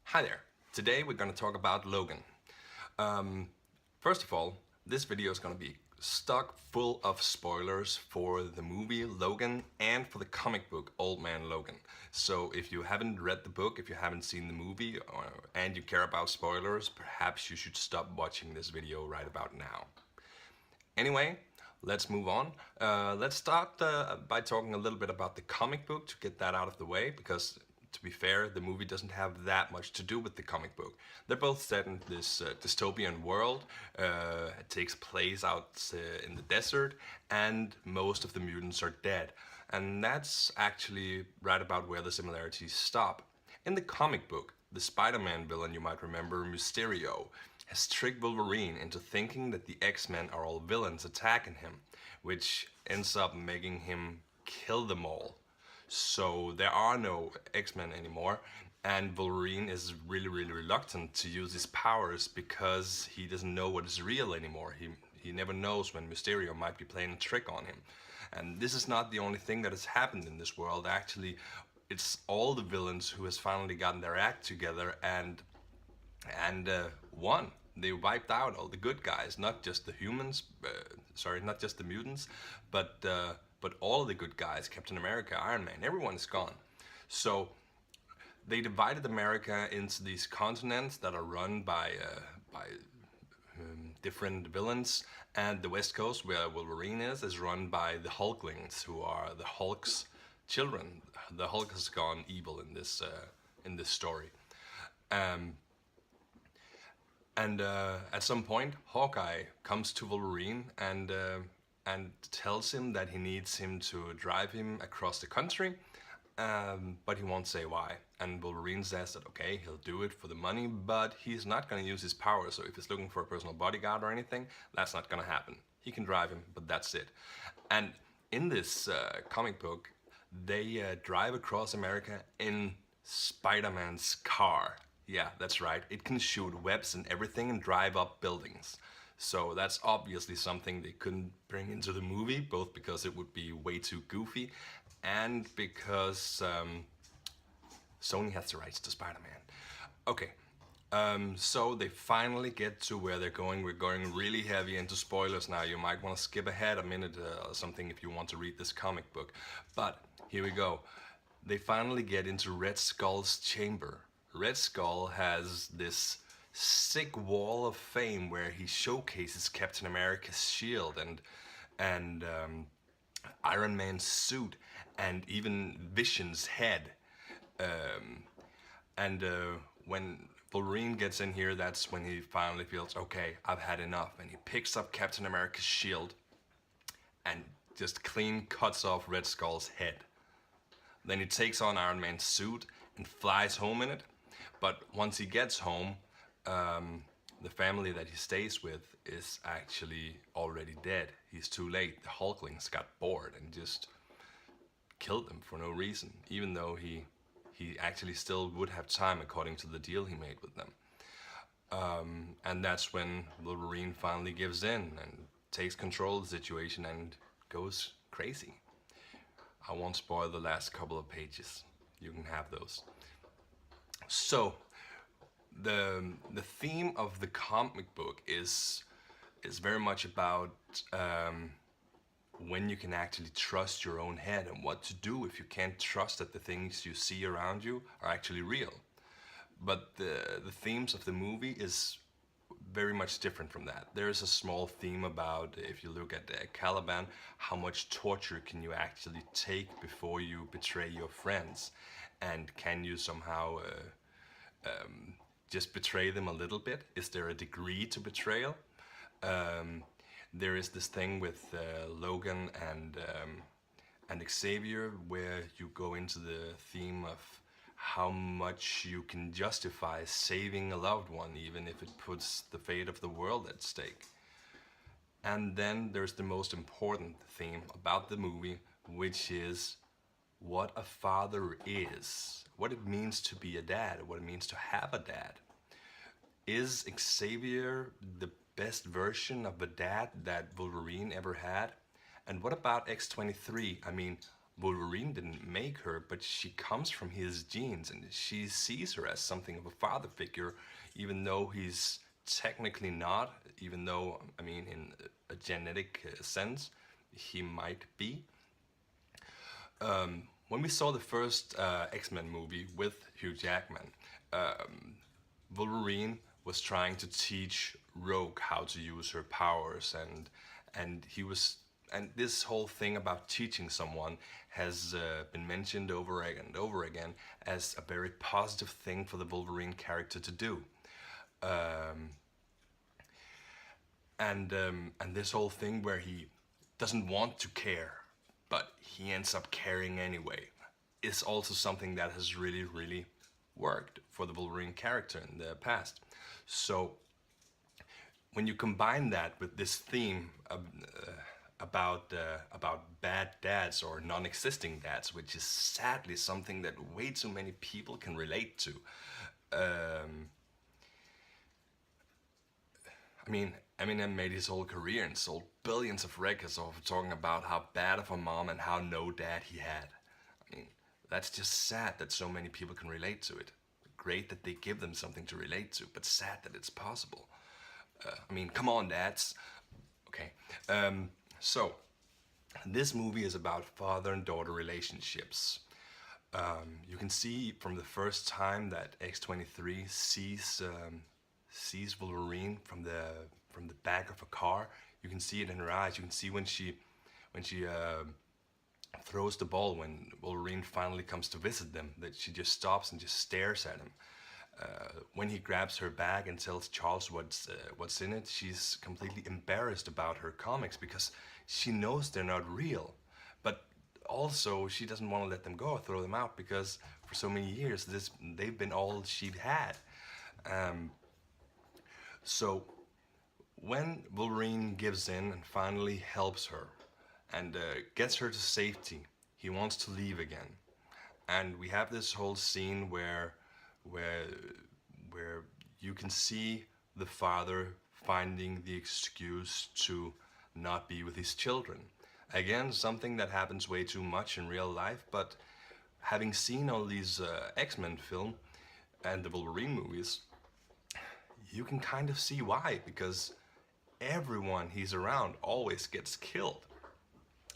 Hi there. Today we're going to talk about Logan. Um, First of all, this video is going to be stuck full of spoilers for the movie Logan and for the comic book Old Man Logan. So if you haven't read the book, if you haven't seen the movie, and you care about spoilers, perhaps you should stop watching this video right about now. Anyway, let's move on. Let's start by talking a little bit about the comic book to get that out of the way, because to be fair, the movie doesn't have that much to do with the comic book. They're both set in this dystopian world. It takes place out in the desert, and most of the mutants are dead. And that's actually right about where the similarities stop. In the comic book, the Spider-Man villain you might remember, Mysterio, has tricked Wolverine into thinking that the X-Men are all villains attacking him, which ends up making him kill them all. So there are no X-Men anymore, and Wolverine is really reluctant to use his powers because he doesn't know what is real anymore. He never knows when Mysterio might be playing a trick on him. And this is not the only thing that has happened in this world. Actually, it's all the villains who has finally gotten their act together and won. They wiped out all the good guys, not just the humans, sorry, not just the mutants, but all the good guys. Captain America, Iron Man, everyone is gone. So they divided America into these continents that are run by different villains, and the West Coast, where Wolverine is run by the Hulklings, who are the Hulk's children. The Hulk has gone evil in this story. Um, and at some point, Hawkeye comes to Wolverine and tells him that he needs him to drive him across the country, but he won't say why. And Wolverine says that okay, he'll do it for the money, but he's not going to use his power. So if he's looking for a personal bodyguard or anything, that's not going to happen. He can drive him, but that's it. And in this comic book, they drive across America in Spider-Man's car. Yeah, that's right. It can shoot webs and everything and drive up buildings. So that's obviously something they couldn't bring into the movie, both because it would be way too goofy and because Sony has the rights to Spider-Man. Okay, so they finally get to where they're going. We're going really heavy into spoilers now. You might want to skip ahead a minute or something if you want to read this comic book. But here we go. They finally get into Red Skull's chamber. Red Skull has this sick wall of fame where he showcases Captain America's shield and Iron Man's suit and even Vision's head. And when Wolverine gets in here, that's when he finally feels, okay, I've had enough. And he picks up Captain America's shield and just clean cuts off Red Skull's head. Then he takes on Iron Man's suit and flies home in it. But once he gets home, the family that he stays with is actually already dead. He's too late. The Hulklings got bored and just killed them for no reason, even though he actually still would have time according to the deal he made with them. And that's when Wolverine finally gives in and takes control of the situation and goes crazy. I won't spoil the last couple of pages. You can have those. So the theme of the comic book is very much about when you can actually trust your own head and what to do if you can't trust that the things you see around you are actually real. But the themes of the movie is very much different from that. There is a small theme about, if you look at Caliban, how much torture can you actually take before you betray your friends, and can you somehow just betray them a little bit? Is there a degree to betrayal? There is this thing with Logan and Xavier where you go into the theme of how much you can justify saving a loved one, even if it puts the fate of the world at stake. And then there's the most important theme about the movie, which is what a father is, what it means to be a dad, what it means to have a dad. Is Xavier the best version of a dad that Wolverine ever had? And what about X-23? I mean, Wolverine didn't make her, but she comes from his genes, and she sees her as something of a father figure, even though he's technically not. Even though, I mean, in a genetic sense, he might be. When we saw the first X-Men movie with Hugh Jackman, Wolverine was trying to teach Rogue how to use her powers, and he was and this whole thing about teaching someone has been mentioned over and over again as a very positive thing for the Wolverine character to do. Um, and this whole thing where he doesn't want to care, but he ends up caring anyway, is also something that has really worked for the Wolverine character in the past. So when you combine that with this theme about bad dads or non-existing dads, which is sadly something that way too many people can relate to. Um, I mean, Eminem made his whole career and sold billions of records of talking about how bad of a mom and how no dad he had. I mean, that's just sad that so many people can relate to it. Great that they give them something to relate to, but sad that it's possible. I mean, come on, dads. Okay. So, this movie is about father and daughter relationships. You can see from the first time that X-23 sees Wolverine from the back of a car. You can see it in her eyes. You can see when she throws the ball when Wolverine finally comes to visit them, that she just stops and just stares at him. When he grabs her bag and tells Charles what's in it, she's completely embarrassed about her comics because she knows they're not real. But also, she doesn't want to let them go or throw them out because for so many years they've been all she'd had. Um, so when Wolverine gives in and finally helps her and gets her to safety, he wants to leave again. And we have this whole scene where where you can see the father finding the excuse to not be with his children. Again, something that happens way too much in real life, but having seen all these X-Men film and the Wolverine movies, you can kind of see why, because everyone he's around always gets killed.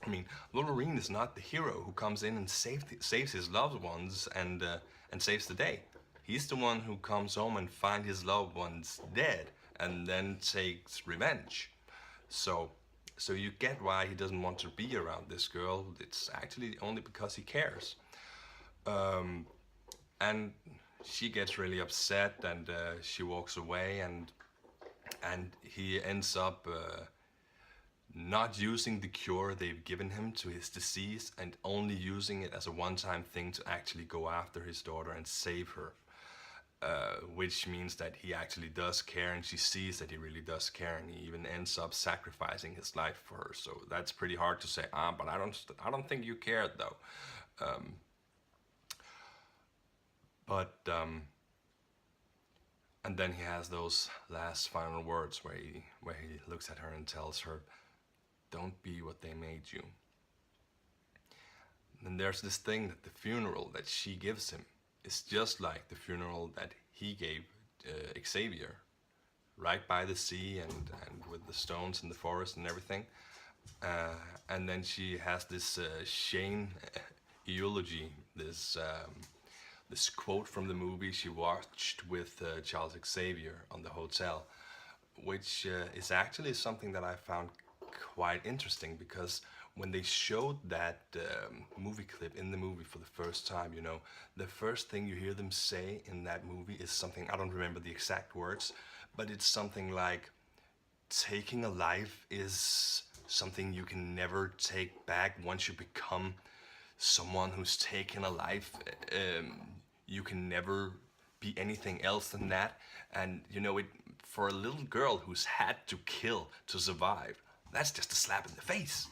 I mean, Wolverine is not the hero who comes in and saves his loved ones and saves the day. He's the one who comes home and finds his loved ones dead and then takes revenge. So, so you get why he doesn't want to be around this girl. It's actually only because he cares. And she gets really upset and she walks away and he ends up not using the cure they've given him to his disease and only using it as a one-time thing to actually go after his daughter and save her. Which means that he actually does care, and she sees that he really does care, and he even ends up sacrificing his life for her. So that's pretty hard to say. But I don't think you cared though. But and then he has those last final words where he looks at her and tells her, "Don't be what they made you." And there's this thing that the funeral that she gives him is just like the funeral that he gave Xavier, right by the sea and with the stones in the forest and everything. And then she has this Shane eulogy, this quote from the movie she watched with Charles Xavier on the hotel, which is actually something that I found quite interesting, because when they showed that movie clip in the movie for the first time, the first thing you hear them say in that movie is something, I don't remember the exact words, but it's something like, taking a life is something you can never take back. Once you become someone who's taken a life, you can never be anything else than that. And it, for a little girl who's had to kill to survive, that's just a slap in the face.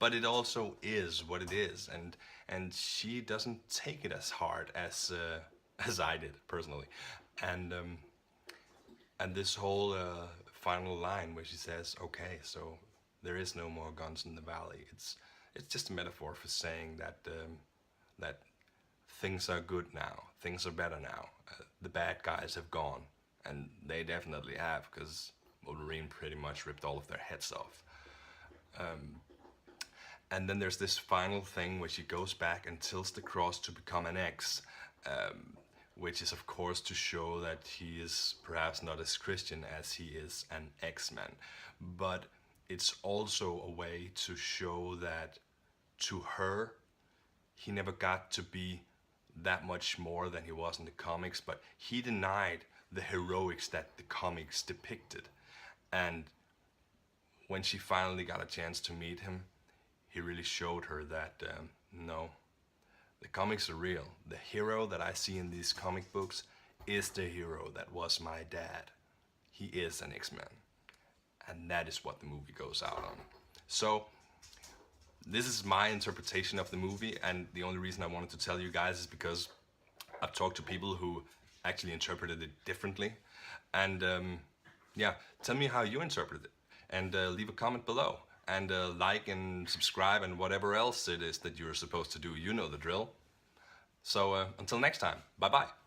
But it also is what it is, and she doesn't take it as hard as I did personally. And this whole final line where she says, "Okay, so there is no more guns in the valley. it's just a metaphor for saying that that things are good now, things are better now. The bad guys have gone, and they definitely have, because Wolverine pretty much ripped all of their heads off. And then there's this final thing where she goes back and tilts the cross to become an X, which is of course to show that he is perhaps not as Christian as he is an X-Man. But it's also a way to show that to her, he never got to be that much more than he was in the comics, but he denied the heroics that the comics depicted. And when she finally got a chance to meet him, he really showed her that no, the comics are real. The hero that I see in these comic books is the hero that was my dad. He is an X-Man. And that is what the movie goes out on. So this is my interpretation of the movie, and the only reason I wanted to tell you guys is because I've talked to people who actually interpreted it differently. And yeah, tell me how you interpreted it, and leave a comment below, and like and subscribe and whatever else it is that you're supposed to do. You know the drill. So until next time, bye bye.